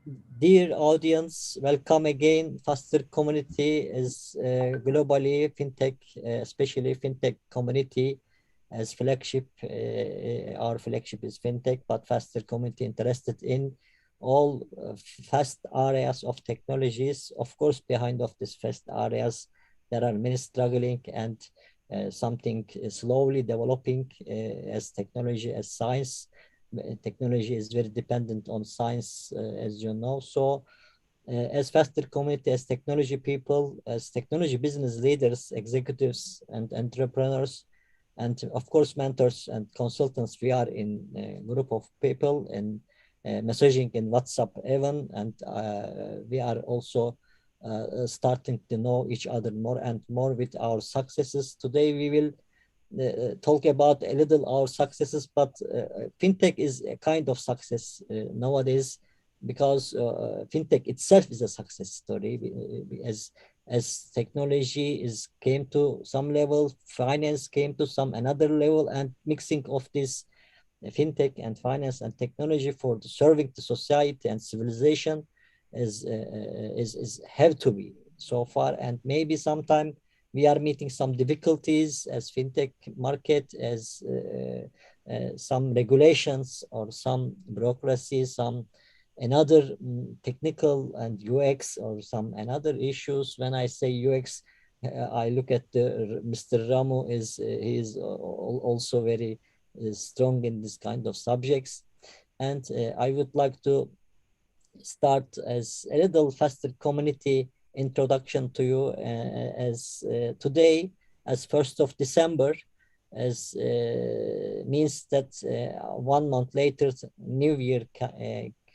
Dear audience, welcome again. Faster community is globally fintech, especially fintech community as flagship. Our flagship is fintech, but faster community interested in all fast areas of technologies. Of course, behind of these fast areas, there are many struggling and something slowly developing as technology, as science. Technology is very dependent on science, as you know. So, as faster community, as technology people, as technology business leaders, executives, and entrepreneurs, and of course mentors and consultants, we are in a group of people and messaging in WhatsApp even, and we are also starting to know each other more and more with our successes. Today we will talk about a little our successes, but fintech is a kind of success nowadays because fintech itself is a success story. As technology is came to some level, finance came to some another level, and mixing of this fintech and finance and technology for serving the society and civilization is have to be so far. And maybe sometime we are meeting some difficulties as fintech market, as some regulations or some bureaucracy, some another technical and UX or some another issues. When I say UX, I look at Mr. Ramu is he is also very strong in this kind of subjects, and I would like to start as a little faster community introduction to you as today as 1st of December, as means that 1 month later new year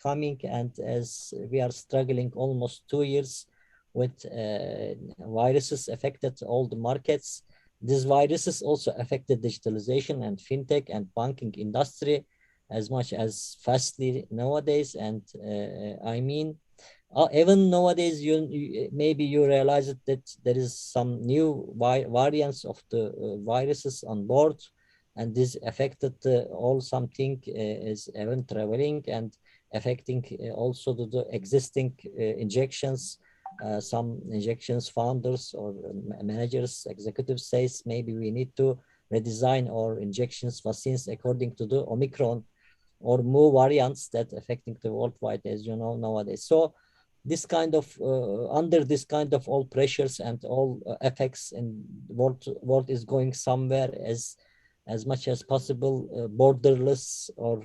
coming, and as we are struggling almost 2 years with viruses affected all the markets. These viruses also affected digitalization and fintech and banking industry as much as fastly nowadays. And I mean, even nowadays, maybe you realize that there is some new variants of the viruses on board, and this affected all something is even traveling and affecting also the existing injections. Some injections founders or managers, executives says maybe we need to redesign our injections vaccines according to the Omicron or more variants that affecting the worldwide, as you know, nowadays. So this kind of under this kind of all pressures and all effects in world is going somewhere as much as possible borderless or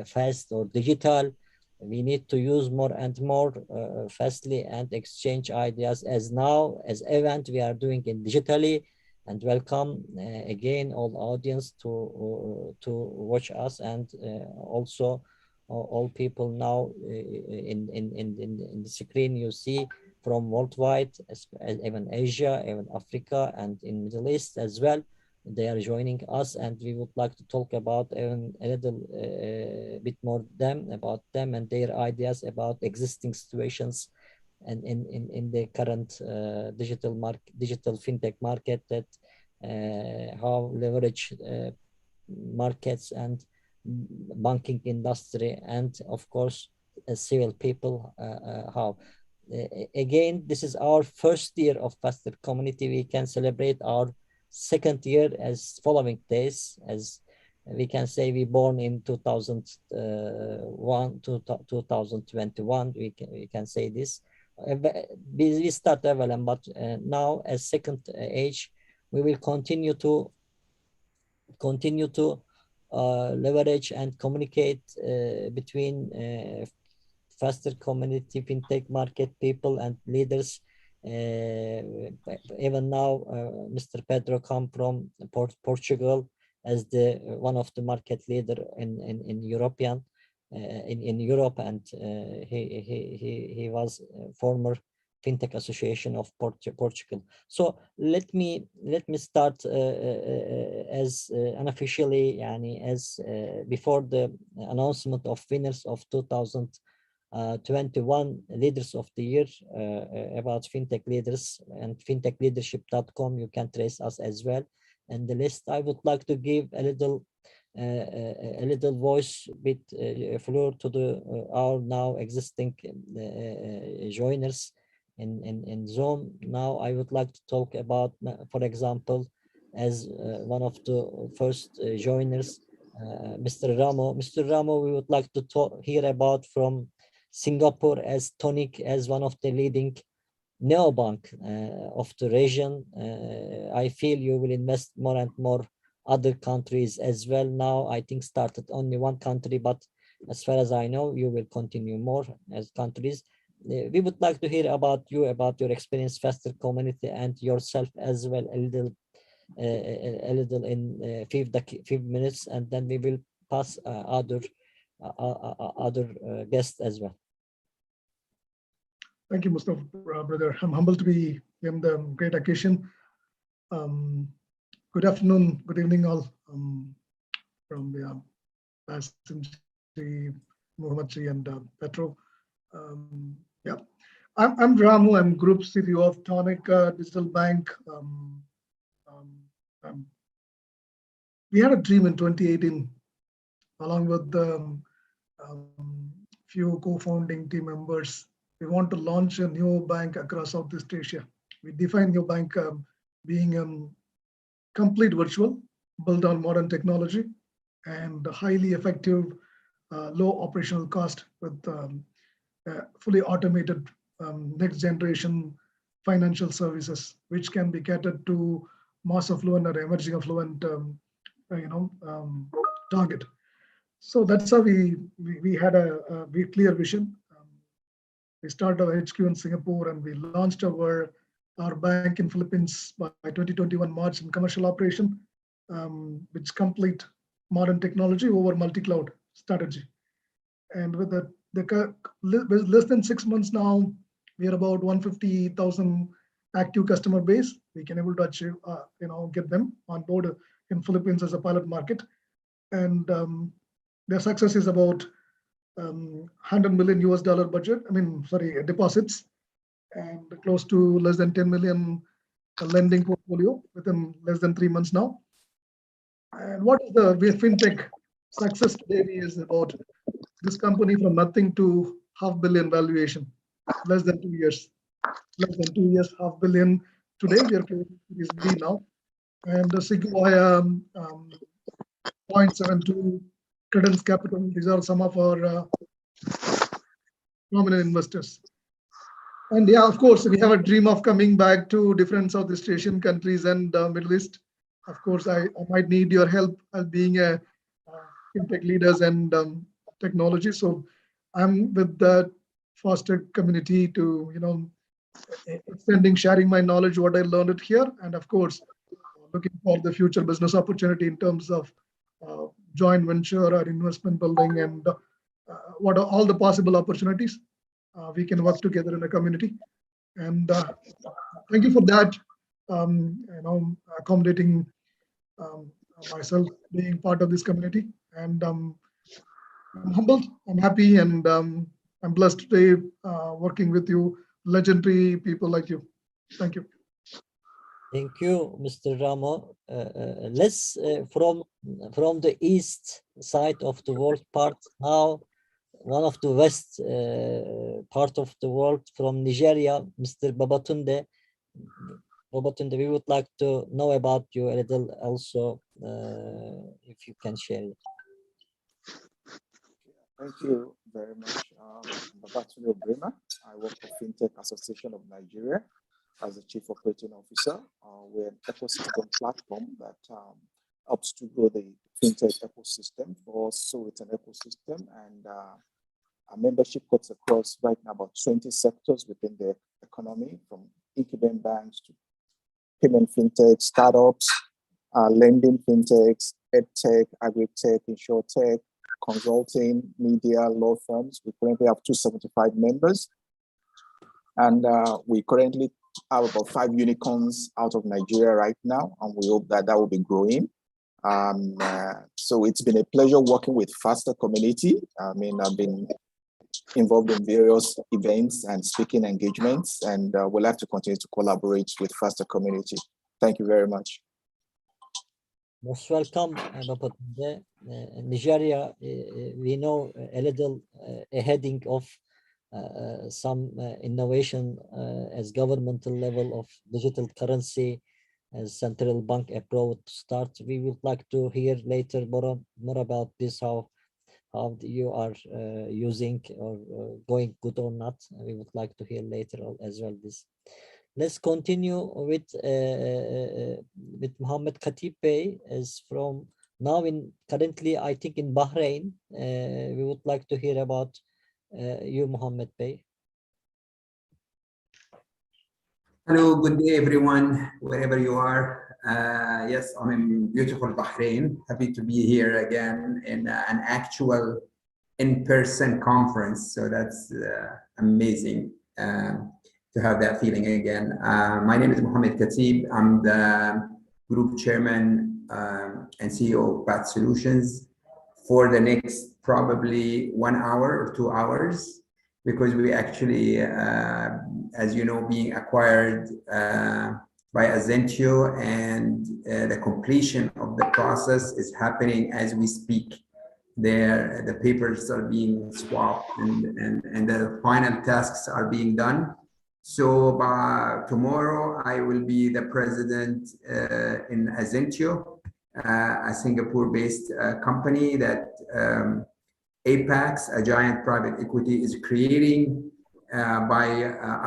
fast or digital. We need to use more and more fastly and exchange ideas as now as event we are doing in digitally. And welcome again all audience to watch us, and also all people now in the screen you see from worldwide, even Asia, even Africa, and in Middle East as well. They are joining us, and we would like to talk about even a little bit more about them and their ideas about existing situations and in the current digital fintech market, that how leverage markets and banking industry, and of course civil people, how again this is our first year of faster community. We can celebrate our second year as following days, as we can say we born in 2001 to 2021, we can say this. We start Evelyn, but now as second age, we will continue to leverage and communicate between faster community, fintech market people and leaders. Even now, Mr. Pedro come from Portugal as the one of the market leader in European in Europe, and he was former FinTech Association of Portugal. So let me start as unofficially, as before the announcement of winners of 2021 leaders of the year, about fintech leaders, and fintechleadership.com, you can trace us as well. And the list, I would like to give a little a little voice bit floor to the our now existing joiners in Zoom. Now I would like to talk about, for example, as one of the first joiners, Mr. Ramo. Mr. Ramo, we would like to hear about from Singapore as Tonic, as one of the leading neobank of the region. I feel you will invest more and more other countries as well. Now I think started only one country, but as far as I know, you will continue more as countries. We would like to hear about you, about your experience, Faster Community, and yourself as well, a little in 5 minutes, and then we will pass other guests as well. Thank you, Mustafa, brother. I'm humbled to be in the great occasion. Good afternoon, good evening, all from the Muhammad Sri and Petro. Yeah, I'm Ramu. I'm Group CTO of Tonic Digital Bank. We had a dream in 2018, along with few co-founding team members. We want to launch a new bank across Southeast Asia. We define new bank being complete virtual, built on modern technology, and highly effective, low operational cost with fully automated next generation financial services, which can be catered to mass affluent or emerging affluent target. So that's how we had a clear vision. We started our HQ in Singapore, and we launched our bank in Philippines by 2021 March in commercial operation, which complete modern technology over multi-cloud strategy. And with the less than 6 months now, we are about 150,000 active customer base. We can able to achieve, get them on board in Philippines as a pilot market, and their success is about $100 million budget. Deposits, and close to less than 10 million lending portfolio within less than 3 months now. And what is the Fintech success today is about this company from nothing to $500 million valuation, less than 2 years. Less than 2 years, $500 million. Today we are closing Series B now, and the Sequoia 0.72 Credence Capital. These are some of our prominent investors. And yeah, of course, we have a dream of coming back to different Southeast Asian countries and Middle East. Of course, I might need your help as being a fintech leaders and technology. So I'm with the Faster community to, extending, sharing my knowledge, what I learned it here, and of course, looking for the future business opportunity in terms of joint venture or investment building, and what are all the possible opportunities we can work together in a community. And thank you for that, accommodating myself being part of this community. And I'm humbled, I'm happy, and I'm blessed today working with you, legendary people like you. Thank you. Thank you, Mr. Ramo. Let's from the east side of the world part now, one of the west part of the world, from Nigeria, Mr. Babatunde. Babatunde, we would like to know about you a little also, if you can share it. Thank you very much. Babatunde Obrema. I work for Fintech Association of Nigeria as the Chief Operating Officer. We're an ecosystem platform that helps to grow the fintech ecosystem. For us, so it's an ecosystem, and our membership cuts across right now about 20 sectors within the economy, from incubating banks to payment fintech, startups, lending fintechs, edtech, agri-tech, insurtech, consulting, media, law firms. We currently have 275 members, and we currently have about 5 unicorns out of Nigeria right now, and we hope that will be growing. So it's been a pleasure working with Faster Community. I've been involved in various events and speaking engagements, and we'll have to continue to collaborate with Faster Community. Thank you very much. Most welcome, Babatunde. Nigeria, we know a little heading of some innovation as governmental level of digital currency as central bank approach to start. We would like to hear later more about this, how you are using or going good or not. We would like to hear later as well this. Let's continue with Mohammed Khatib Bey is from now currently I think in Bahrain. We would like to hear about you, Mohammed Bey. Hello, good day everyone, wherever you are. Yes, I'm in beautiful Bahrain. Happy to be here again in an actual in-person conference. So that's amazing to have that feeling again. My name is Mohammed Khatib. I'm the group chairman and CEO of Path Solutions for the next probably 1 hour or 2 hours, because we actually, as you know, being acquired by Azentio, and the completion of the process is happening as we speak. The papers are being swapped and the final tasks are being done. So by tomorrow, I will be the president in Azentio, a Singapore-based company that Apex, a giant private equity, is creating by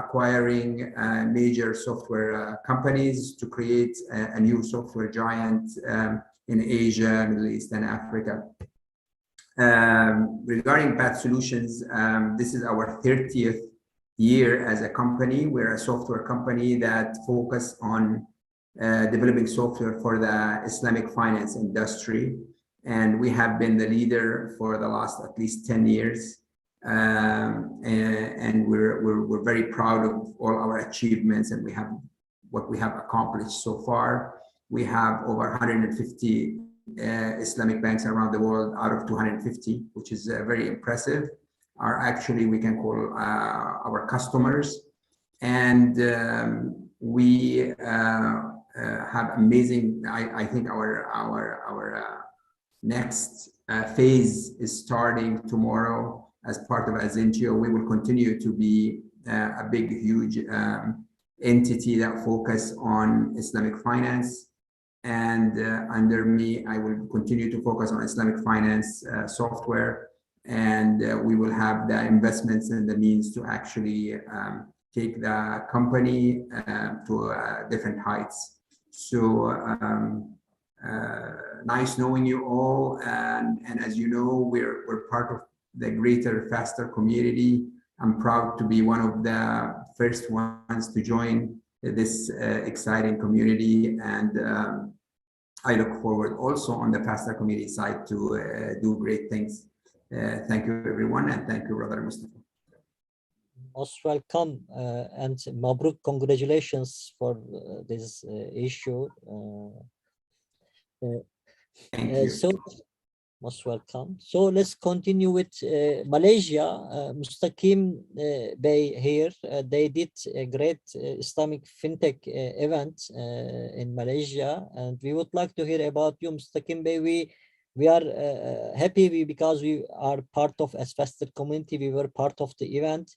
acquiring major software companies to create a new software giant in Asia, Middle East, and Africa. Regarding Path Solutions, this is our 30th year as a company. We're a software company that focus on developing software for the Islamic finance industry. And we have been the leader for the last at least 10 years. And we're very proud of all our achievements and what we have accomplished so far. We have over 150 Islamic banks around the world out of 250, which is very impressive. Actually, we can call our customers. And we have amazing, I think our next phase is starting tomorrow as part of Azentio. We will continue to be a big, huge entity that focus on Islamic finance. And under me, I will continue to focus on Islamic finance software. And we will have the investments and the means to actually take the company to different heights. So nice knowing you all, and as you know, we're part of the greater Faster community. I'm proud to be one of the first ones to join this exciting community, and I look forward also on the Faster community side to do great things. Thank you everyone, and thank you, Brother Mustafa. Most welcome, and Mabruk, congratulations for this issue. Thank you. So, most welcome. So let's continue with Malaysia. Mustaqim Bey here. They did a great Islamic Fintech event in Malaysia, and we would like to hear about you, Mustaqim Bey. We are happy because we are part of Faster community. We were part of the event.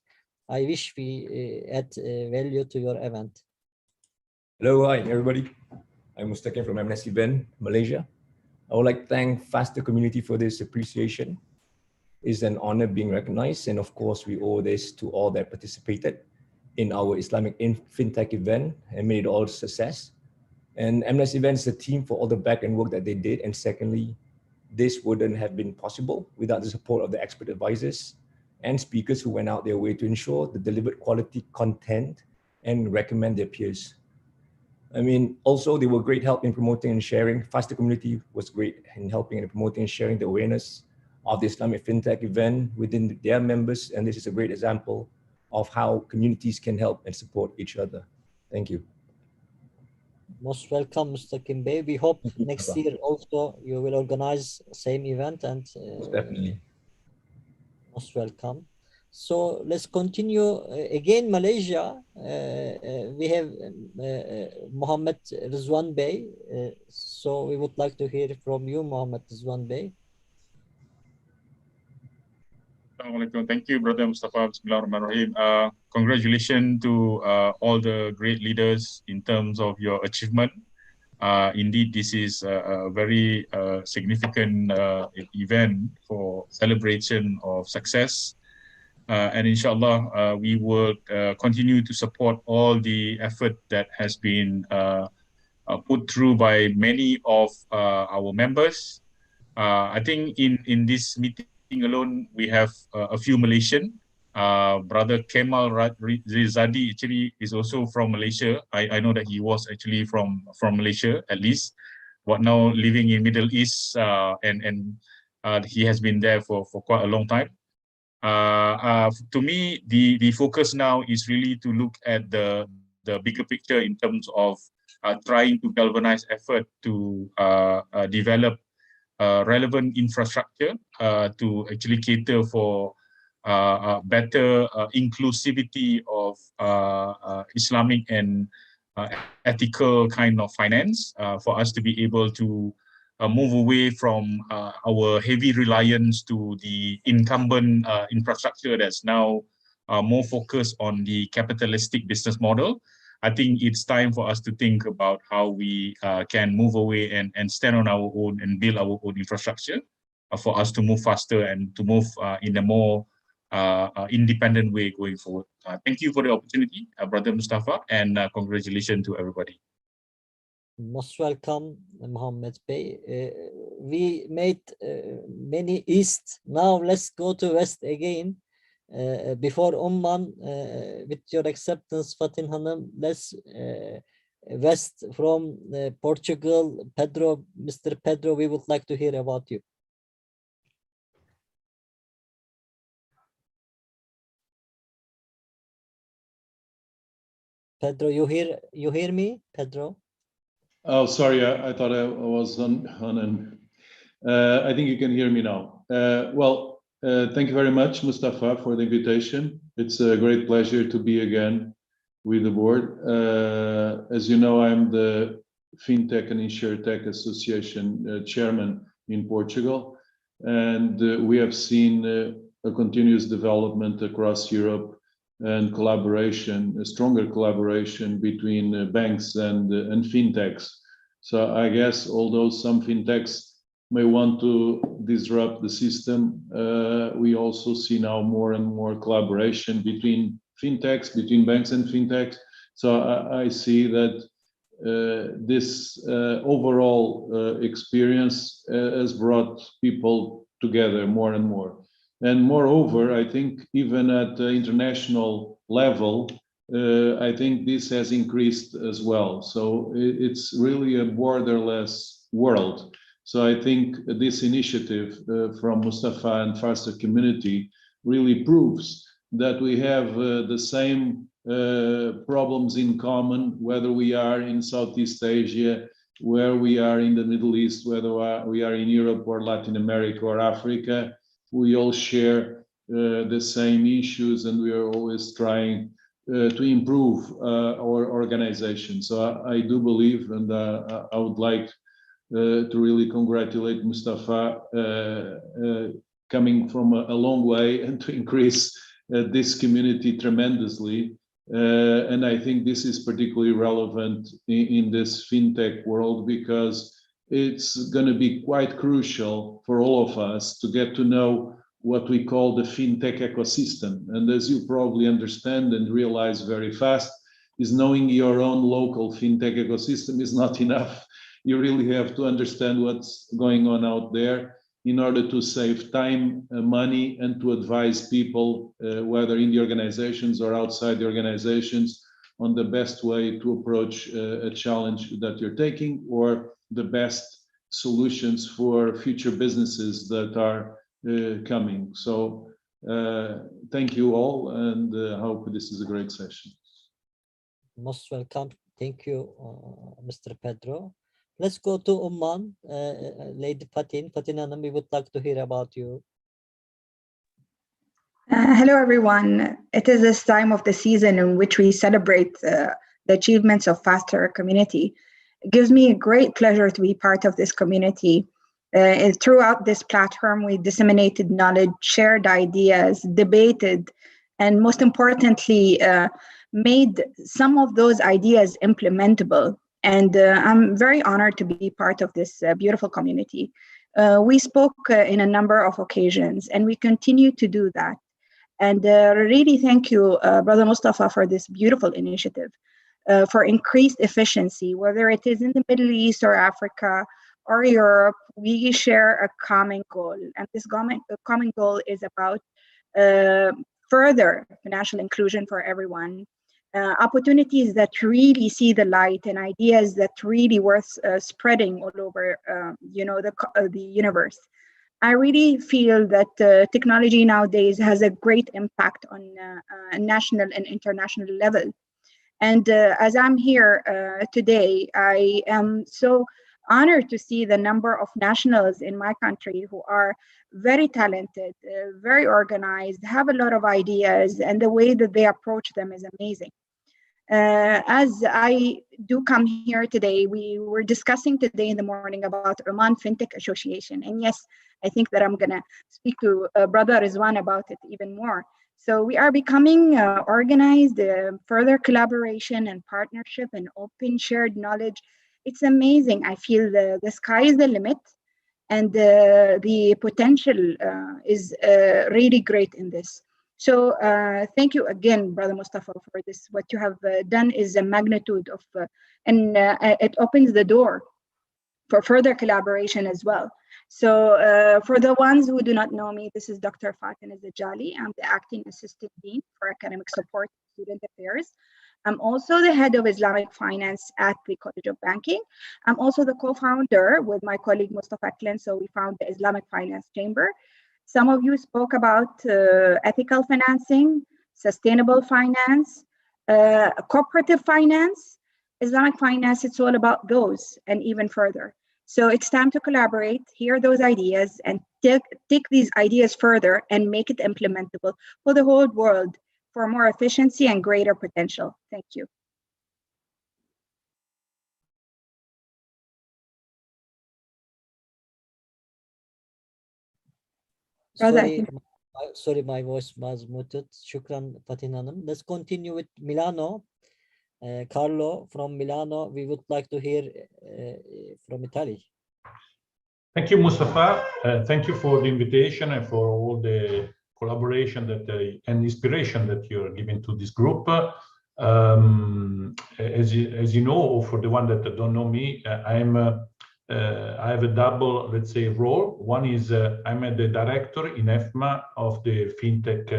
I wish we add value to your event. Hello, hi everybody. I'm Mustaqim from MNS Event, Malaysia. I would like to thank Faster community for this appreciation. It's an honor being recognized, and of course we owe this to all that participated in our Islamic Fintech event and made it all a success. And MNS Event is a team for all the back-end work that they did, and secondly, this wouldn't have been possible without the support of the expert advisors and speakers who went out their way to ensure the delivered quality content and recommend their peers. I mean, also they were great help in promoting and sharing. Faster community was great in helping and promoting and sharing the awareness of the Islamic Fintech event within their members. And this is a great example of how communities can help and support each other. Thank you. Most welcome, Mr. Kimbe. We hope next year also you will organize same event, and definitely. Most welcome. So let's continue again. Malaysia. We have Mohammed Rizwan Bey. So we would like to hear from you, Mohammed Rizwan Bey. Assalamualaikum. Thank you, Brother Mustafa. Bismillahirrahmanirrahim. Congratulations to all the great leaders in terms of your achievement. Indeed, this is a very significant event for celebration of success. And inshallah, we will continue to support all the effort that has been put through by many of our members. I think in this meeting alone, we have a few Malaysian. Brother Kemal Rizadi actually is also from Malaysia. I know that he was actually from Malaysia at least, but now living in Middle East, and he has been there for quite a long time. To me, the focus now is really to look at the bigger picture in terms of trying to galvanize effort to develop relevant infrastructure to actually cater for better inclusivity of Islamic and ethical kind of finance for us to be able to move away from our heavy reliance to the incumbent infrastructure that's now more focused on the capitalistic business model. I think it's time for us to think about how we can move away and stand on our own and build our own infrastructure for us to move faster and to move in a more independent way going forward. Thank you for the opportunity, Brother Mustafa, and congratulations to everybody. Most welcome, Mohammed Bey. We made many east. Now let's go to west again. Before Oman, with your acceptance, Fatin Hanım, let's west from Portugal. Pedro, Mr. Pedro, we would like to hear about you. Pedro, you hear me, Pedro? Oh, sorry, I thought I was on an. I think you can hear me now. Thank you very much, Mustafa, for the invitation. It's a great pleasure to be again with the board. As you know, I'm the Fintech and InsurTech Association chairman in Portugal, and we have seen a continuous development across Europe and collaboration, a stronger collaboration between banks and fintechs. So I guess although some fintechs may want to disrupt the system, we also see now more and more collaboration between fintechs, between banks and fintechs. So I see that this overall experience has brought people together more and more. And moreover, I think even at the international level, I think this has increased as well. So it's really a borderless world. So I think this initiative from Mustafa and Faster Community really proves that we have the same problems in common, whether we are in Southeast Asia, where we are in the Middle East, whether we are in Europe or Latin America or Africa. We all share the same issues, and we are always trying to improve our organization. So I do believe, and I would like to really congratulate Mustafa coming from a long way and to increase this community tremendously. And I think this is particularly relevant in this fintech world, because it's going to be quite crucial for all of us to get to know what we call the fintech ecosystem. And as you probably understand and realize very fast, is knowing your own local fintech ecosystem is not enough. You really have to understand what's going on out there in order to save time, money, and to advise people, whether in the organizations or outside the organizations, on the best way to approach a challenge that you're taking, or the best solutions for future businesses that are coming. So thank you all, and I hope this is a great session. Most welcome. Thank you, Mr. Pedro. Let's go to Oman. Lady Fatin Hanım, we would like to hear about you. Hello, everyone. It is this time of the season in which we celebrate the achievements of Faster community. It gives me a great pleasure to be part of this community. Throughout this platform, we disseminated knowledge, shared ideas, debated, and most importantly, made some of those ideas implementable. And I'm very honored to be part of this beautiful community. We spoke in a number of occasions, and we continue to do that. And really thank you, Brother Mustafa, for this beautiful initiative, for increased efficiency, whether it is in the Middle East or Africa or Europe. We share a common goal. And this common goal is about further financial inclusion for everyone, opportunities that really see the light, and ideas that really worth spreading all over the universe. I really feel that technology nowadays has a great impact on a national and international level. And as I'm here today, I am so honored to see the number of nationals in my country who are very talented, very organized, have a lot of ideas, and the way that they approach them is amazing. As I do come here today, we were discussing today in the morning about Oman Fintech Association. And yes, I think that I'm going to speak to Brother Rizwan about it even more. So we are becoming organized, further collaboration and partnership and open shared knowledge. It's amazing. I feel the sky is the limit, and the potential is really great in this. So thank you again, Brother Mustafa, for this. What you have done is a magnitude of, and it opens the door for further collaboration as well. So for the ones who do not know me, this is Dr. Fatin Zajali. I'm the Acting Assistant Dean for Academic Support and Student Affairs. I'm also the head of Islamic Finance at the College of Banking. I'm also the co-founder with my colleague Mustafa Klen. So we found the Islamic Finance Chamber. Some of you spoke about ethical financing, sustainable finance, cooperative finance, Islamic finance. It's all about those and even further. So it's time to collaborate, hear those ideas, and take these ideas further and make it implementable for the whole world for more efficiency and greater potential. Thank you. Sorry, my voice was muted. Shukran, Fatin Hanım. Let's continue with Milano. Carlo from Milano, we would like to hear from Italy. Thank you, Mustafa. Thank you for the invitation and for all the collaboration that and inspiration that you're giving to this group. As you know, or for the one that don't know me, I have a double, let's say, role. One is I'm the director in EFMA of the FinTech,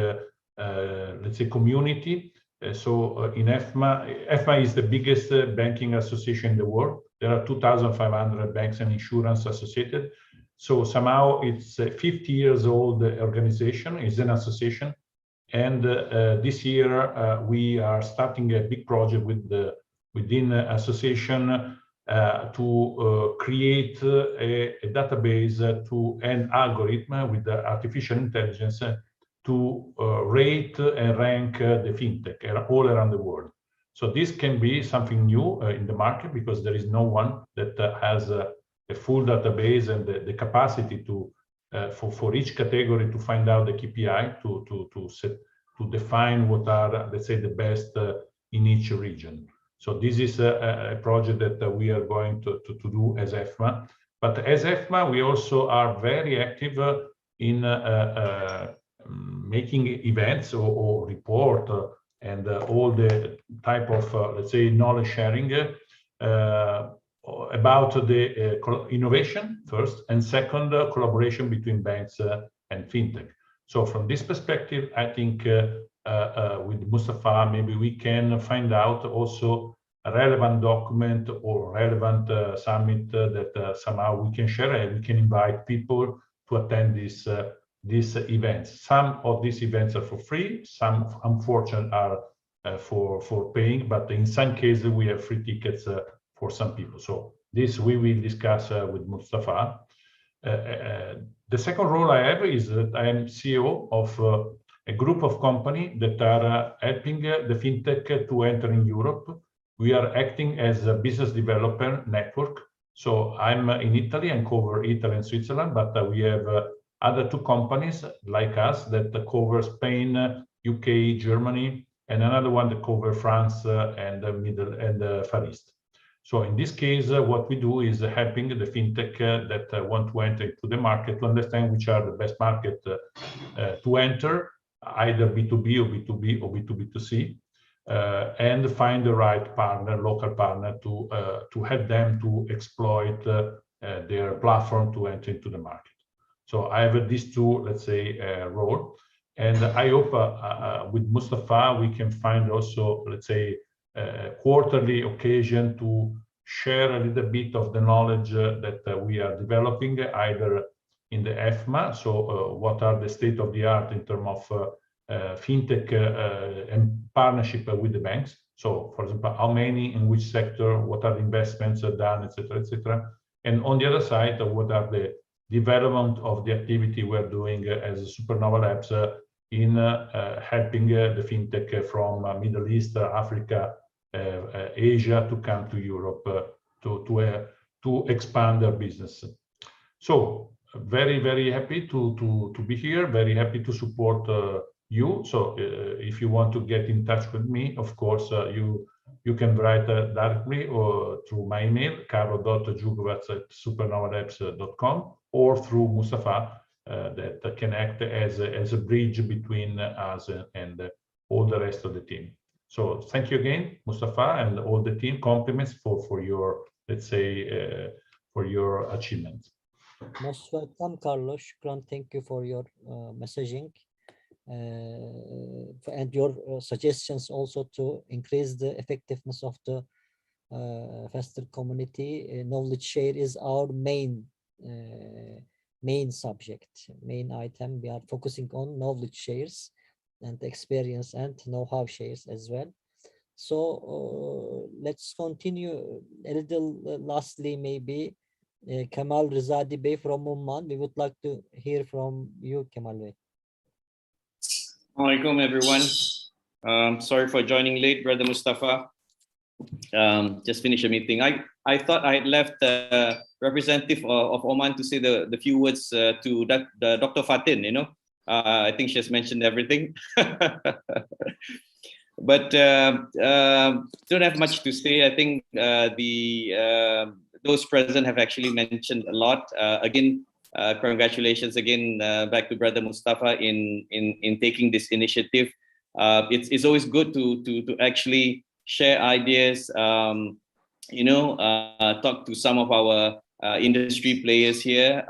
let's say, community. So in EFMA is the biggest banking association in the world. There are 2,500 banks and insurance associated. So somehow it's a 50 years old organization, it's an association. And this year we are starting a big project within the association to create a database to an algorithm with the artificial intelligence to rate and rank the fintech all around the world. So this can be something new in the market because there is no one that has a full database and the capacity to for each category to find out the KPI to define what are, let's say, the best in each region. So this is a project that we are going to do as EFMA. But as EFMA, we also are very active in making events or report and all the type of, let's say, knowledge sharing about the innovation first, and second, collaboration between banks and fintech. So from this perspective, I think with Mustafa, maybe we can find out also a relevant document or relevant summit that somehow we can share, and we can invite people to attend these events. Some of these events are for free, some unfortunately are for paying, but in some cases we have free tickets for some people. So this we will discuss with Mustafa. The second role I have is that I am CEO of a group of companies that are helping the fintech to enter in Europe. We are acting as a business developer network. So I'm in Italy and cover Italy and Switzerland, but we have other two companies like us that cover Spain, UK, Germany, and another one that cover France and the Middle and the Far East. So in this case, what we do is helping the fintech that want to enter into the market to understand which are the best market to enter, either B2B or B2B or B2B2C, and find the right partner, local partner, to help them to exploit their platform to enter into the market. So I have these two, let's say, role, and I hope with Mustafa we can find also, let's say, quarterly occasion to share a little bit of the knowledge that we are developing, either in the EFMA, so what are the state of the art in terms of fintech and partnership with the banks. So, for example, how many, in which sector, what are the investments done, etc., etc. And on the other side, what are the development of the activity we're doing as Supernova Labs in helping the fintech from Middle East, Africa, Asia to come to Europe to expand their business. So very, very happy to be here, very happy to support you. So if you want to get in touch with me, of course, you can write directly or through my email, carlo.jugovac@supernovalabs.com, or through Mustafa that can act as a bridge between us and all the rest of the team. So thank you again, Mustafa, and all the team. Compliments for your, let's say, for your achievements. Most welcome, Carlos. Shukran. Thank you for your messaging and your suggestions also to increase the effectiveness of the faster community. Knowledge share is our main subject, main item. We are focusing on knowledge shares and experience and know-how shares as well. So let's continue a little. Lastly, maybe Kemal Rizadi Bey from Oman. We would like to hear from you, Kemal Bey. Assalamualaikum, everyone. Sorry for joining late, Brother Mustafa. Just finished a meeting. I thought I had left the representative of Oman to say the few words to Dr. Fatin, you know. I think she has mentioned everything. But don't have much to say. I think those present have actually mentioned a lot. Again, congratulations again back to Brother Mustafa in taking this initiative. It's always good to actually share ideas, you know, talk to some of our industry players here.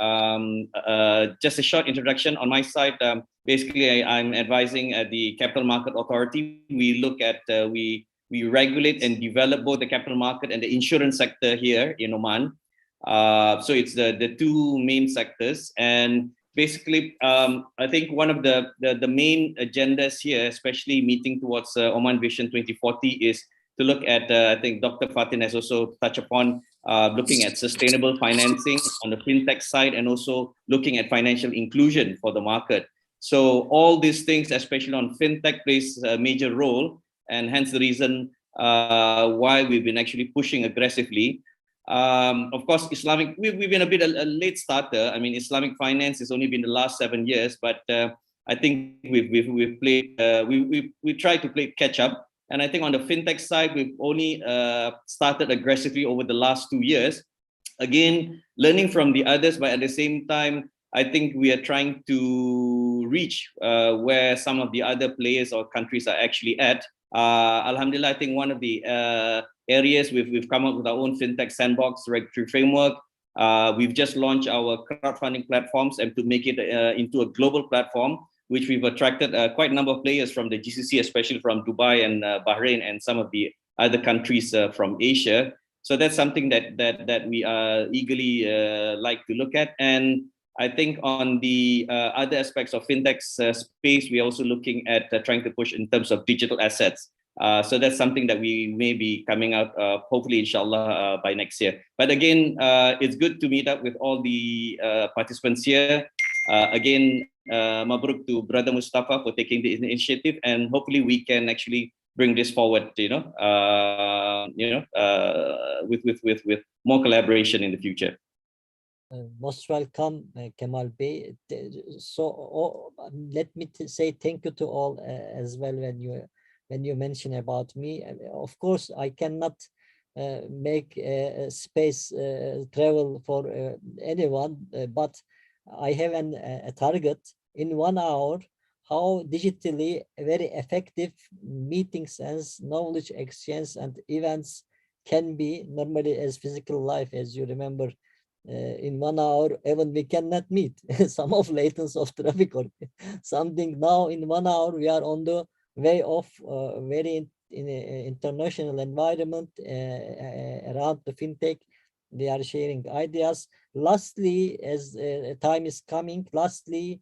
Just a short introduction on my side. Basically, I'm advising at the Capital Market Authority. We look at, we regulate and develop both the capital market and the insurance sector here in Oman. So it's the two main sectors. And basically, I think one of the main agendas here, especially meeting towards Oman Vision 2040, is to look at, I think Dr. Fatin has also touched upon, looking at sustainable financing on the fintech side, and also looking at financial inclusion for the market. So all these things, especially on fintech, plays a major role, and hence the reason why we've been actually pushing aggressively. Of course, Islamic, we've been a bit a late starter. I mean, Islamic finance has only been the last 7 years, but I think we've played, we tried to play catch up. And I think on the fintech side, we've only started aggressively over the last 2 years. Again, learning from the others, but at the same time, I think we are trying to reach where some of the other players or countries are actually at. Alhamdulillah, I think one of the areas we've come up with our own fintech sandbox regulatory framework. We've just launched our crowdfunding platforms, and to make it into a global platform, which we've attracted quite a number of players from the GCC, especially from Dubai and Bahrain and some of the other countries from Asia. So that's something that we eagerly like to look at. And I think on the other aspects of fintech space, we're also looking at trying to push in terms of digital assets. So that's something that we may be coming out, hopefully, inshallah, by next year. But again, it's good to meet up with all the participants here. Again, Mabruk to Brother Mustafa for taking the initiative, and hopefully we can actually bring this forward, with more collaboration in the future. Most welcome, Kemal Bey. So let me say thank you to all as well when you mention about me. Of course, I cannot make space travel for anyone, but I have a target in 1 hour. How digitally very effective meetings and knowledge exchange and events can be normally as physical life, as you remember. In 1 hour, even we cannot meet. Some of latency of traffic or something. Now in 1 hour, we are on the way of very in a international environment around the fintech. We are sharing ideas. Lastly, as time is coming, lastly,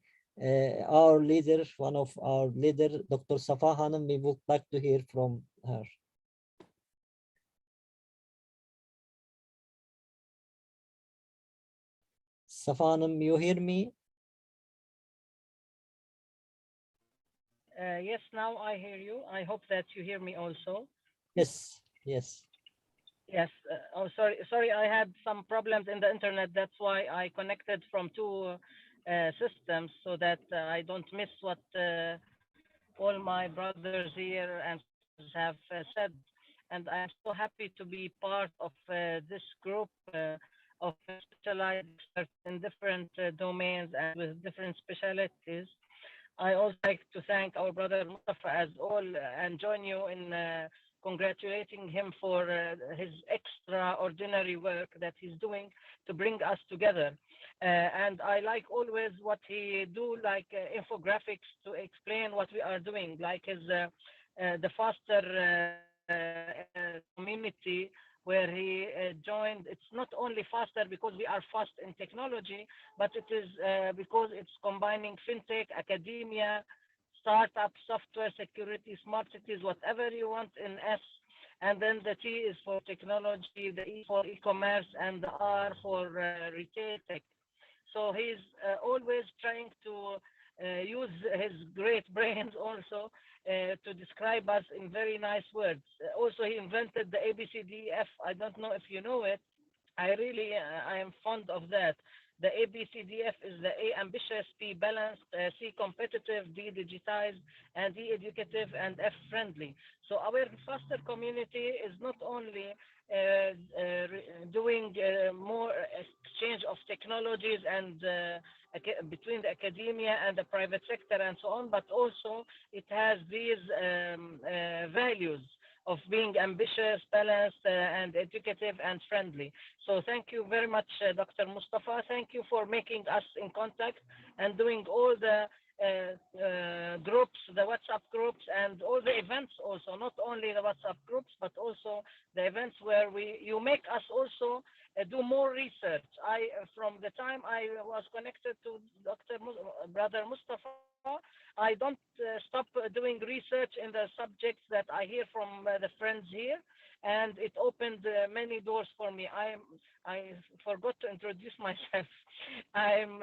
our leader, one of our leader, Dr. Safa Hanım, we would like to hear from her. Safa Hanım, you hear me? Yes, now I hear you. I hope that you hear me also. Yes, yes. Yes. Oh, sorry. I had some problems in the internet. That's why I connected from two systems so that I don't miss what all my brothers here and sisters have said. And I'm so happy to be part of this group of specialized experts in different domains and with different specialties. I also like to thank our brother Mustafa as all and join you in congratulating him for his extraordinary work that he's doing to bring us together. And I like always what he do, like infographics to explain what we are doing, like his the faster community where he joined. It's not only faster because we are fast in technology, but it is because it's combining fintech, academia, startup, software, security, smart cities, whatever you want in S. And then the T is for technology, the E for e-commerce, and the R for retail tech. So he's always trying to use his great brains also to describe us in very nice words. Also, he invented the ABCDF. I don't know if you know it. I am fond of that. The ABCDF is the A, ambitious, B, balanced, C, competitive, D, digitized, and D, educative, and F, friendly. So our faster community is not only doing more exchange of technologies and between the academia and the private sector and so on, but also it has these values of being ambitious, balanced, and educative and friendly. So thank you very much, Dr. Mustafa. Thank you for making us in contact and doing all the groups, the WhatsApp groups, and all the events also, not only the WhatsApp groups, but also the events where you make us also do more research. From the time I was connected to Brother Mustafa, I don't stop doing research in the subjects that I hear from the friends here, and it opened many doors for me. I forgot to introduce myself. I'm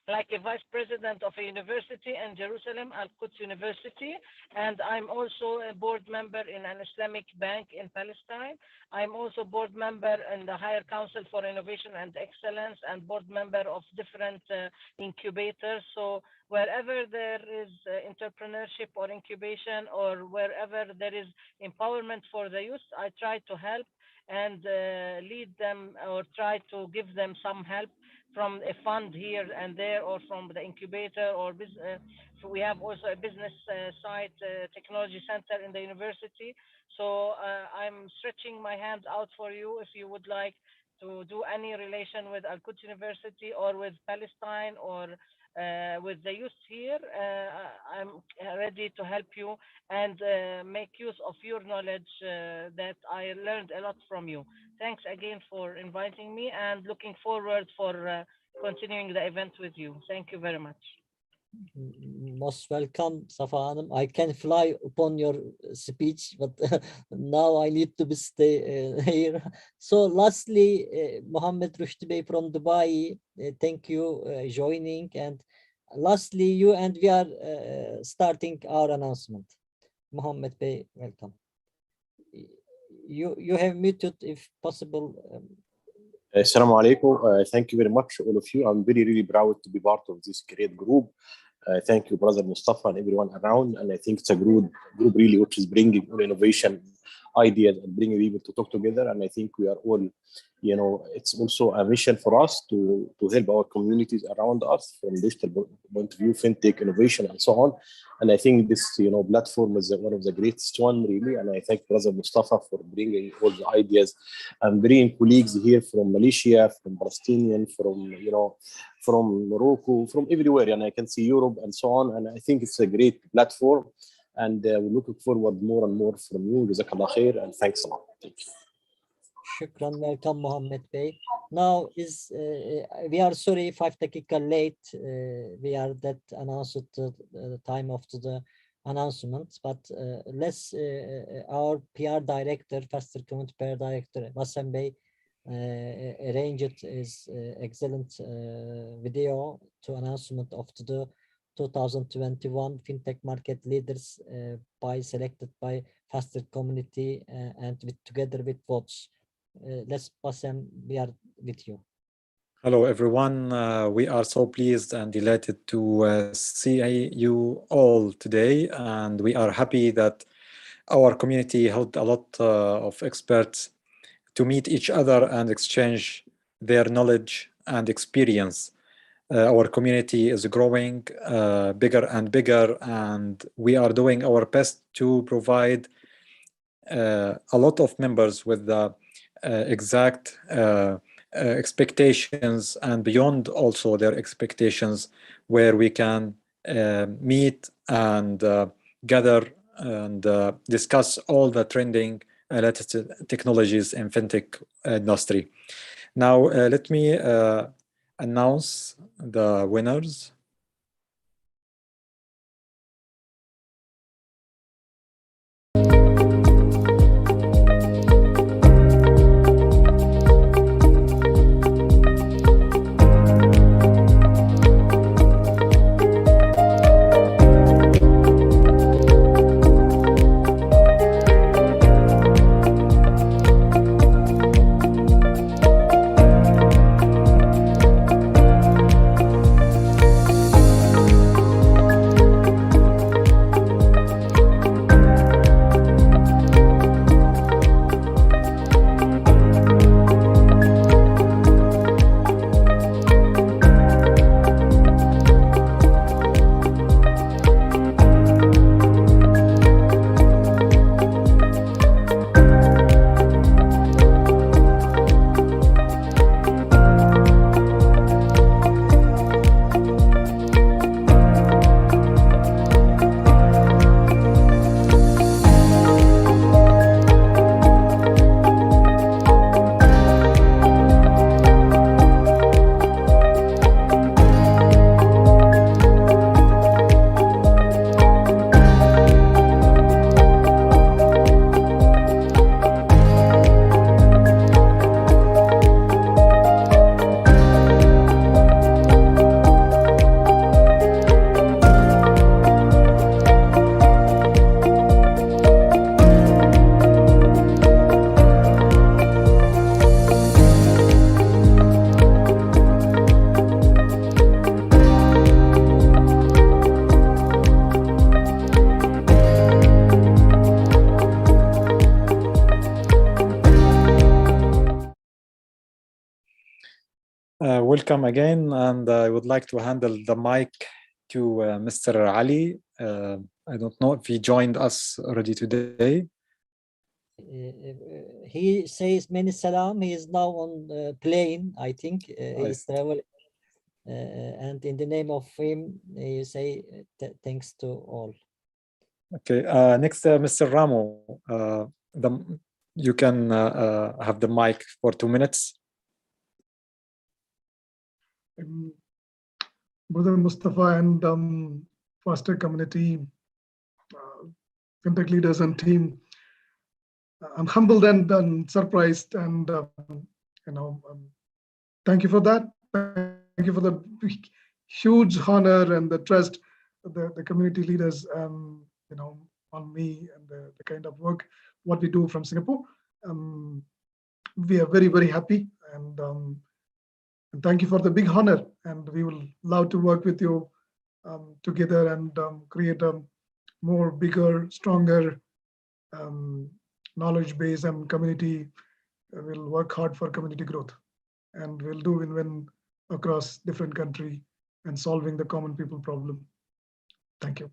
like a vice president of a university in Jerusalem, Al-Quds University, and I'm also a board member in an Islamic bank in Palestine. I'm also board member in the Higher Council for Innovation and Excellence and board member of different incubators. So wherever there is entrepreneurship or incubation, or wherever there is empowerment for the youth, I try to help and lead them, or try to give them some help from a fund here and there, or from the incubator, or business. So we have also a business site technology center in the university. So I'm stretching my hands out for you if you would like to do any relation with Al-Quds University or with Palestine or with the youth here. I'm ready to help you and make use of your knowledge that I learned a lot from you. Thanks again for inviting me, and looking forward for continuing the event with you. Thank you very much. Most welcome, Safa Hanım. I can fly upon your speech, but now I need to stay here. So lastly, Mohammed Rushdi Bey from Dubai, thank you joining. And lastly, you and we are starting our announcement. Mohammed Bey, welcome. You have muted if possible. Assalamu alaikum. Thank you very much, all of you. I'm very, really proud to be part of this great group. Thank you, Brother Mustafa, and everyone around. And I think it's a group really which is bringing all innovation ideas and bringing people to talk together. And I think we are all, you know, it's also a mission for us to help our communities around us from digital point of view, fintech, innovation, and so on. And I think this, you know, platform is one of the greatest one, really. And I thank Brother Mustafa for bringing all the ideas and bringing colleagues here from Malaysia, from Palestinian, from, you know, from Morocco, from everywhere. And I can see Europe and so on. And I think it's a great platform. And we're looking forward more and more from you. Jazakallah khair, and thanks a lot. Thank you. Shukran, welcome, Mohammed Bey. Now we are sorry, 5 daqiqa late. We are that announced the time of the announcement, but let's our PR director, Faster Community PR director, Wassem Bey, arranged his excellent video to announcement of the 2021 FinTech Market Leaders selected by Faster Community and together with votes. Let's pass them. We are with you. Hello, everyone. We are so pleased and delighted to see you all today. And we are happy that our community held a lot of experts to meet each other and exchange their knowledge and experience. Our community is growing bigger and bigger, and we are doing our best to provide a lot of members with the exact expectations and beyond also their expectations, where we can meet and gather and discuss all the trending latest technologies in fintech industry. Now let me announce the winners. Welcome again, and I would like to handle the mic to Mr. Ali. I don't know if he joined us already today. He says many salam. He is now on plane, I think. He is traveling. And in the name of him, you say thanks to all. Okay, next, Mr. Ramo, you can have the mic for 2 minutes. Brother Mustafa and Faster community, FinTech leaders and team. I'm humbled and surprised, and thank you for that. Thank you for the huge honor and the trust the community leaders, on me and the kind of work what we do from Singapore. We are very, very happy, and thank you for the big honor. And we will love to work with you together and create a more bigger, stronger knowledge base and community. We'll work hard for community growth, and we'll do win-win across different country and solving the common people problem. Thank you.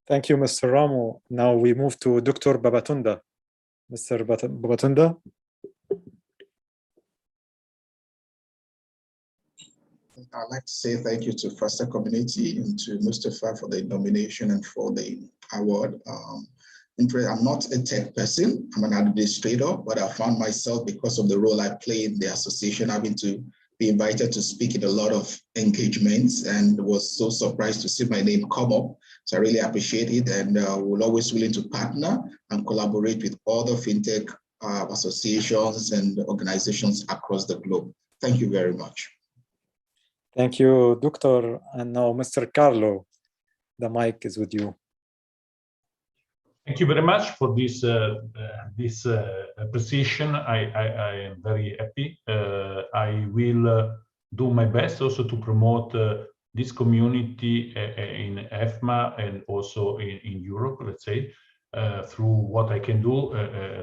Thank you, Mr. Ramo. Now we move to Dr. Babatunda. Mr. Babatunda. I'd like to say thank you to Faster Community and to Mustafa for the nomination and for the award. I'm not a tech person, I'm an administrator, but I found myself, because of the role I play in the association, having to be invited to speak in a lot of engagements, and was so surprised to see my name come up. So I really appreciate it, and we're always willing to partner and collaborate with other FinTech associations and organizations across the globe. Thank you very much. Thank you, Doctor. And now, Mr. Carlo, the mic is with you. Thank you very much for this appreciation. I am very happy. I will do my best also to promote this community in EFMA and also in Europe, let's say, through what I can do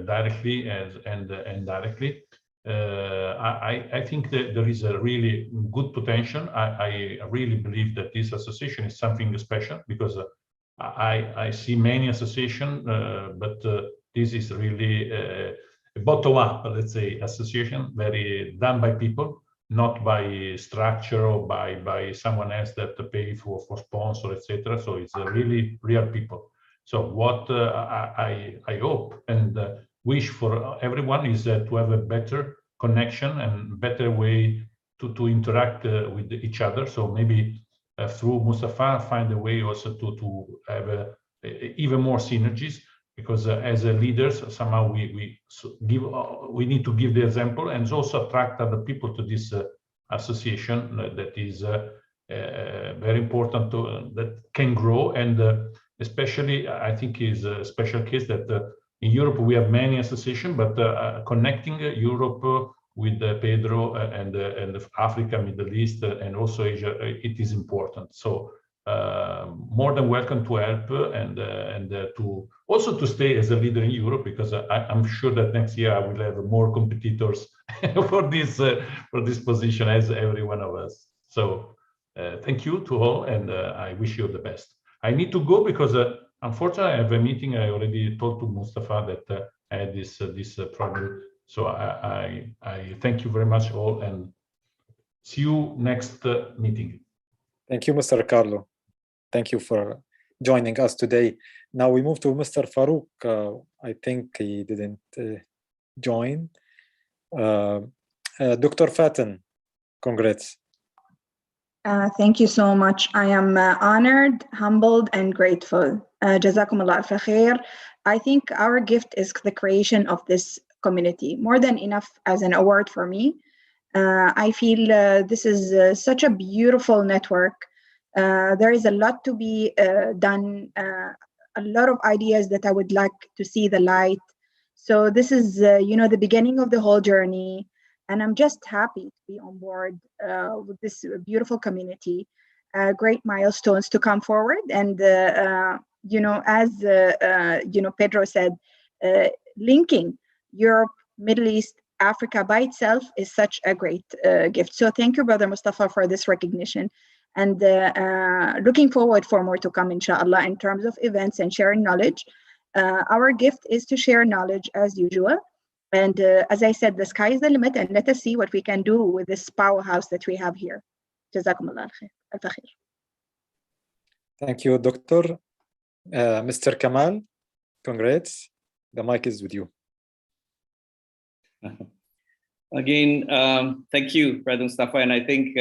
directly and indirectly. I think that there is a really good potential. I really believe that this association is something special, because I see many associations, but this is really a bottom-up, let's say, association, very done by people, not by structure or by someone else that pay for sponsor, etc. So it's really real people. So what I hope and wish for everyone is to have a better connection and better way to interact with each other. So maybe through Mustafa, find a way also to have even more synergies, because as leaders, somehow we need to give the example and also attract other people to this association that is very important that can grow. And especially, I think is a special case that in Europe we have many associations, but connecting Europe with Pedro and Africa, Middle East, and also Asia, it is important. So more than welcome to help and to also to stay as a leader in Europe, because I'm sure that next year I will have more competitors for this position, as every one of us. So thank you to all, and I wish you the best. I need to go because unfortunately I have a meeting. I already told to Mustafa that I had this problem. So I thank you very much all, and see you next meeting. Thank you, Mr. Carlo. Thank you for joining us today. Now we move to Mr. Farouk. I think he didn't join. Dr. Fatin, congrats. Thank you so much. I am honored, humbled, and grateful. Jazakum Allah khair. I think our gift is the creation of this community, more than enough as an award for me. I feel this is such a beautiful network. There is a lot to be done, a lot of ideas that I would like to see the light. So this is, the beginning of the whole journey. And I'm just happy to be on board with this beautiful community. Great milestones to come forward. And, as, Pedro said, linking Europe, Middle East, Africa by itself is such a great gift. So thank you, Brother Mustafa, for this recognition. And looking forward for more to come, inshallah, in terms of events and sharing knowledge. Our gift is to share knowledge as usual. And as I said, the sky is the limit, and let us see what we can do with this powerhouse that we have here. Jazakumullah khair. Thank you, Doctor. Mr. Kamal, congrats. The mic is with you. Again, thank you, Brother Mustafa. And I think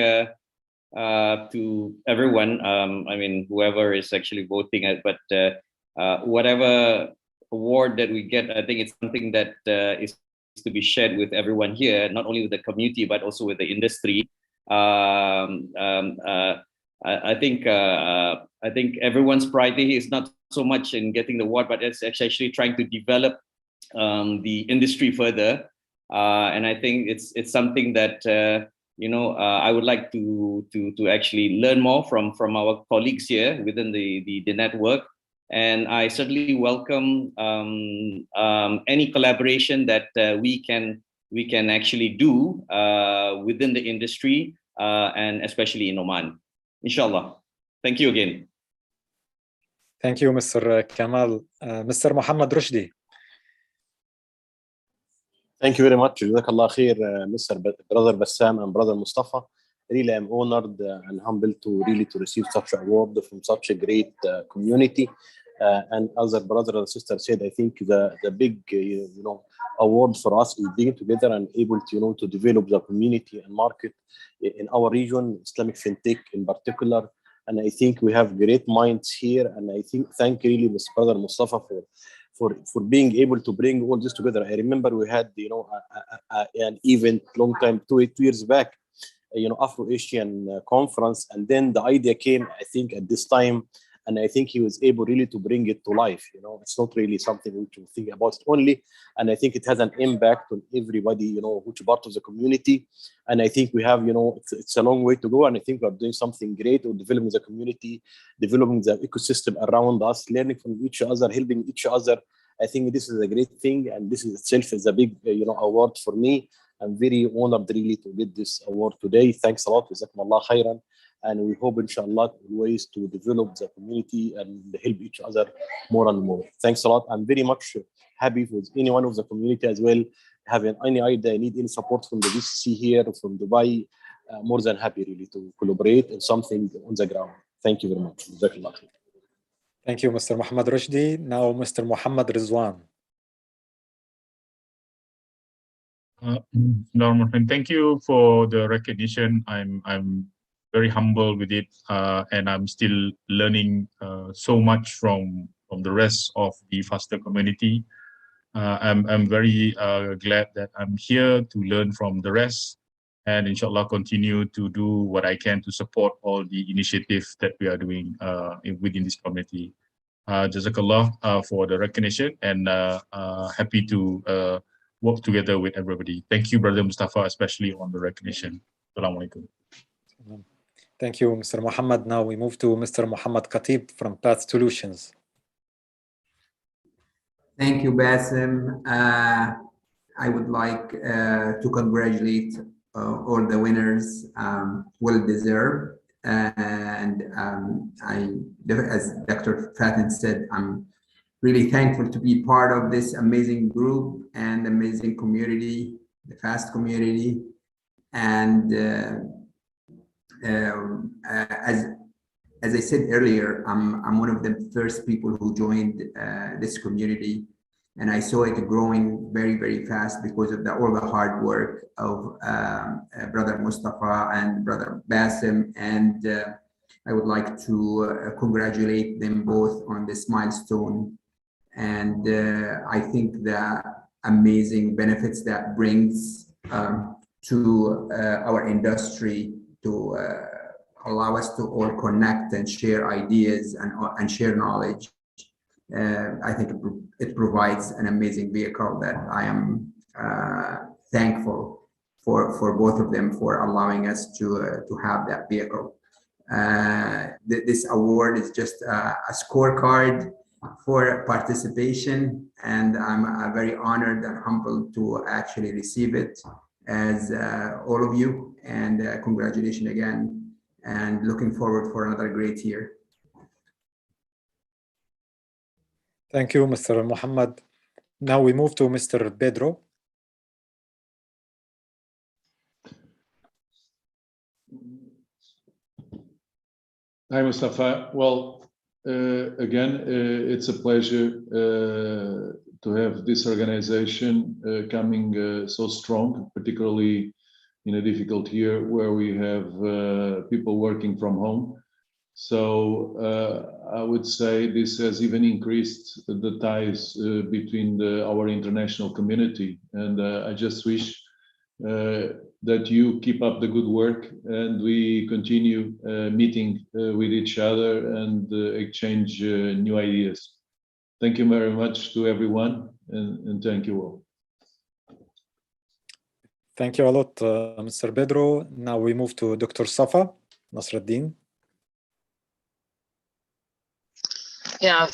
to everyone. I mean, whoever is actually voting it, but whatever award that we get, I think it's something that is to be shared with everyone here, not only with the community but also with the industry. I think everyone's priority is not so much in getting the award, but it's actually trying to develop the industry further. And I think it's something that I would like to actually learn more from our colleagues here within the network. And I certainly welcome any collaboration that we can actually do within the industry and especially in Oman. Inshallah. Thank you again. Thank you, Mr. Kamal. Mr. Muhammad Rushdi. Thank you very much. Jazakallah khair, Mr. Brother Bassam and Brother Mustafa. Really, I'm honored and humbled to receive such an award from such a great community. And as our brother and sister said, I think the big award for us is being together and able to to develop the community and market in our region, Islamic FinTech in particular. And I think we have great minds here. And I think thank really Mr. Brother Mustafa for being able to bring all this together. I remember we had an event long time, 2 years back, Afro-Asian conference, and then the idea came, I think, at this time. And I think he was able really to bring it to life. It's not really something which we think about it only. And I think it has an impact on everybody, which part of the community. And I think we have, it's a long way to go. And I think we're doing something great or developing the community, developing the ecosystem around us, learning from each other, helping each other. I think this is a great thing. And this itself is a big, award for me. I'm very honored really to get this award today. Thanks a lot. Jazakumullah khairan. And we hope, inshallah, ways to develop the community and help each other more and more. Thanks a lot. I'm very much happy with anyone of the community as well. Having any idea, need any support from the VCC here, from Dubai, more than happy really to collaborate in something on the ground. Thank you very much. Thank you, Mr. Muhammad Rushdi. Now, Mr. Muhammad Rizwan. Thank you for the recognition. I'm very humble with it, and I'm still learning so much from the rest of the FASTER community. I'm very glad that I'm here to learn from the rest, and inshallah continue to do what I can to support all the initiatives that we are doing within this community. Jazakallah for the recognition, and happy to work together with everybody. Thank you, Brother Mustafa, especially on the recognition. Assalamu alaikum. Thank you, Mr. Muhammad. Now we move to Mr. Muhammad Khatib from Path Solutions. Thank you, Bassem. I would like to congratulate all the winners, well deserved. And as Dr. Fatin said, I'm really thankful to be part of this amazing group and amazing community, the FAST community. And as I said earlier, I'm one of the first people who joined this community, and I saw it growing very, very fast because of all the hard work of Brother Mustafa and Brother Bassem. And I would like to congratulate them both on this milestone. And I think the amazing benefits that brings to our industry to allow us to all connect and share ideas and share knowledge. I think it provides an amazing vehicle that I am thankful for both of them for allowing us to have that vehicle. This award is just a scorecard for participation, and I'm very honored and humbled to actually receive it as all of you, and congratulations again, and looking forward for another great year. Thank you, Mr. Muhammad. Now we move to Mr. Pedro. Hi, Mustafa. Well, again, it's a pleasure to have this organization coming so strong, particularly in a difficult year where we have people working from home. So I would say this has even increased the ties between our international community. And I just wish that you keep up the good work and we continue meeting with each other and exchange new ideas. Thank you very much to everyone, and thank you all. Thank you a lot, Mr. Pedro. Now we move to Dr. Safa Nasruddin. Yeah,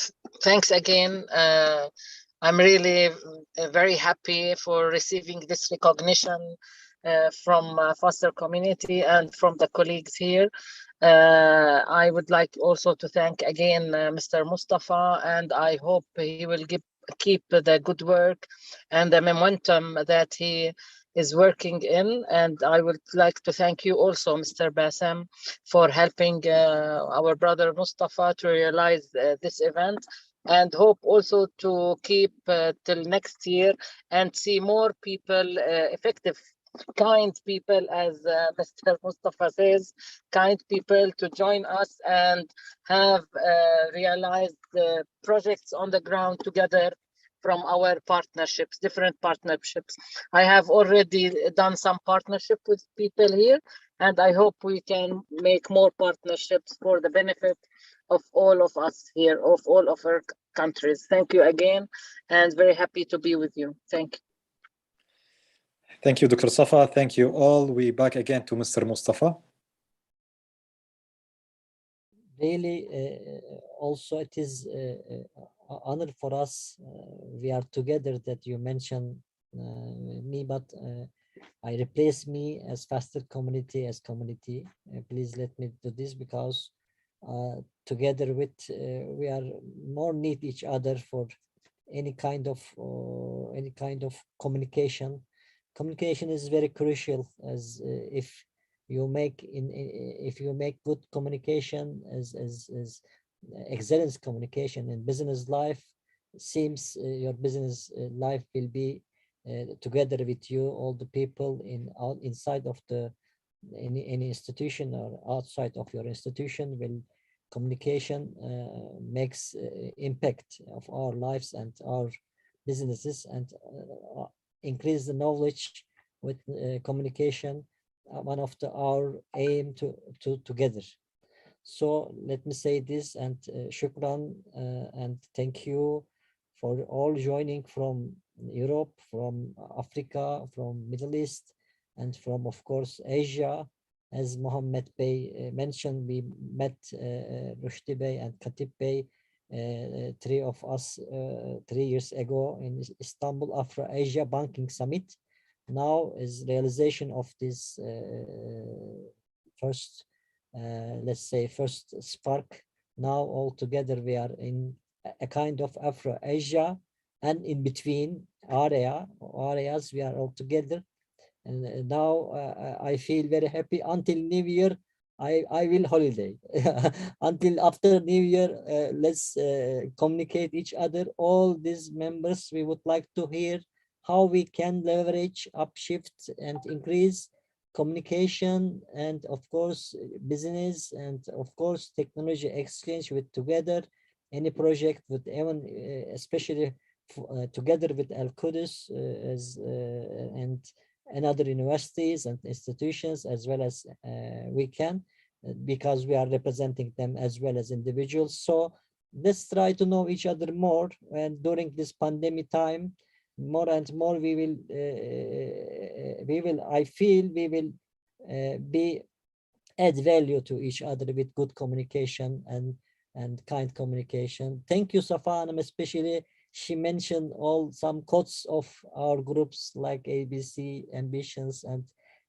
thanks again. I'm really very happy for receiving this recognition from Foster community and from the colleagues here. I would like also to thank again Mr. Mustafa, and I hope he will keep the good work and the momentum that he is working in. And I would like to thank you also, Mr. Bassam, for helping our brother Mustafa to realize this event, and hope also to keep till next year and see more people, effective, kind people, as Mr. Mustafa says, kind people to join us and have realized projects on the ground together from our partnerships, different partnerships. I have already done some partnership with people here, and I hope we can make more partnerships for the benefit of all of us here, of all of our countries. Thank you again, and very happy to be with you. Thank you. Thank you, Dr. Safa. Thank you all. We back again to Mr. Mustafa. Really, also it is honor for us. We are together that you mentioned me, but I replace me as Faster community as community. Please let me do this because together with we are more need each other for any kind of communication. Communication is very crucial, as if you make good communication as excellence communication in business life, seems your business life will be together with you, all the people inside of the any institution or outside of your institution. Will communication makes impact of our lives and our businesses, and increase the knowledge with communication. One of our aim to together. So let me say this, and shukran, and thank you for all joining from Europe, from Africa, from Middle East, and from, of course, Asia. As Mohammed Bey mentioned, we met Rushdi Bey and Khatib Bey, three of us 3 years ago in Istanbul Afro-Asia Banking Summit. Now is realization of this first, let's say, first spark. Now all together we are in a kind of Afro-Asia, and in between areas we are all together. And now I feel very happy. Until New Year, I will holiday. Until after New Year, let's communicate each other. All these members, we would like to hear how we can leverage, upshift, and increase communication, and of course business, and of course technology exchange with together. Any project with even, especially together with Al Qudus and other universities and institutions, as well as we can, because we are representing them as well as individuals. So let's try to know each other more, and during this pandemic time, more and more we will I feel we will be add value to each other with good communication and kind communication. Thank you, Safanam, especially she mentioned some quotes of our groups like ABC, Ambitions, and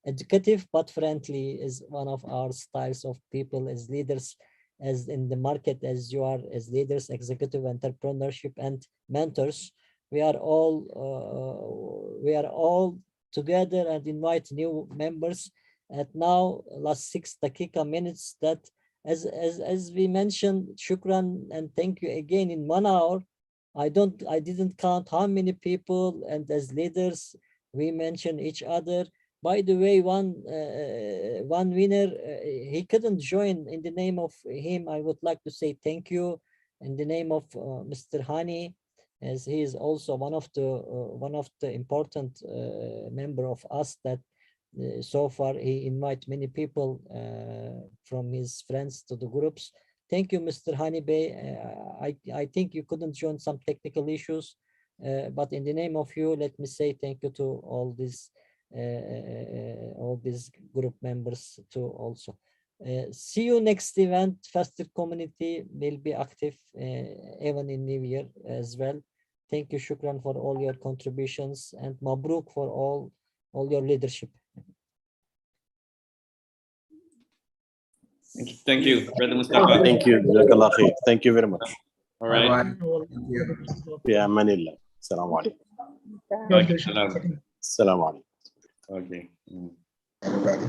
Educative but Friendly is one of our styles of people as leaders, as in the market, as you are as leaders, executive entrepreneurship and mentors. We are all together and invite new members. At now, last 6 minutes, that as we mentioned, shukran and thank you again. In 1 hour, I didn't count how many people, and as leaders we mention each other. By the way, one winner, he couldn't join. In the name of him, I would like to say thank you in the name of Mr. Hani, as he is also one of the important member of us that so far he invite many people from his friends to the groups. Thank you, Mr. Hani Bey. I think you couldn't join some technical issues, but in the name of you, let me say thank you to all these group members too also. See you next event. Faster community will be active even in New Year as well. Thank you, Shukran, for all your contributions, and Mabruk for all your leadership. Thank you, Brother Mustafa. Thank you. Jazakallah khair. Thank you very much. All right. Thank you. Yeah, Manila. Assalamu alaikum. Okay, salam. Assalamu alaikum. Okay. Everybody.